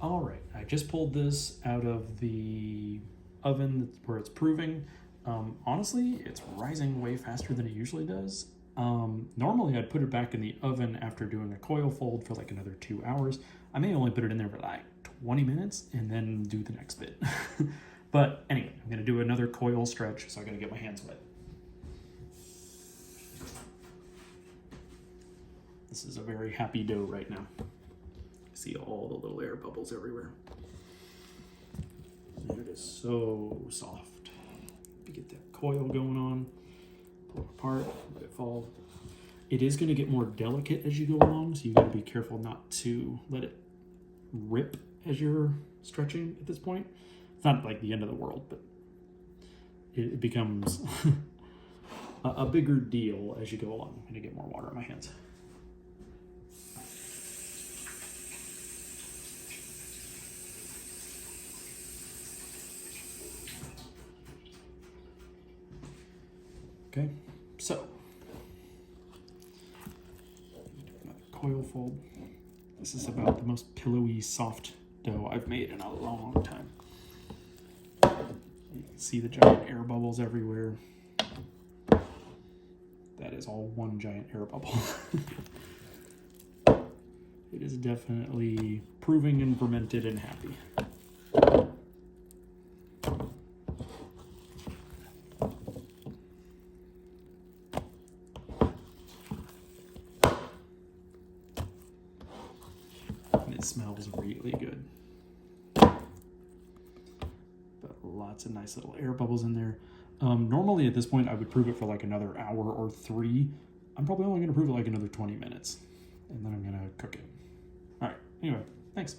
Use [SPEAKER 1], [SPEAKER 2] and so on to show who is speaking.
[SPEAKER 1] All right, I just pulled this out of the oven where it's proving. Honestly, it's rising way faster than it usually does. Normally I'd put it back in the oven after doing a coil fold for like another 2 hours. I may only put it in there for like 20 minutes and then do the next bit. But anyway, I'm gonna do another coil stretch, so I gotta get my hands wet. This is a very happy dough right now. See all the little air bubbles everywhere. And it is so soft. You get that coil going on, pull it apart, let it fall. It is gonna get more delicate as you go along, so you gotta be careful not to let it rip as you're stretching at this point. It's not like the end of the world, but it becomes a bigger deal as you go along. I'm gonna get more water on my hands. Okay, so another coil fold. This is about the most pillowy, soft dough I've made in a long time. You can see the giant air bubbles everywhere. That is all one giant air bubble. It is definitely proving and fermented and happy. It smells really good. But lots of nice little air bubbles in there. Normally at this point I would prove it for like another hour or 3. I'm probably only going to prove it like another 20 minutes. And then I'm going to cook it. Alright, anyway, thanks.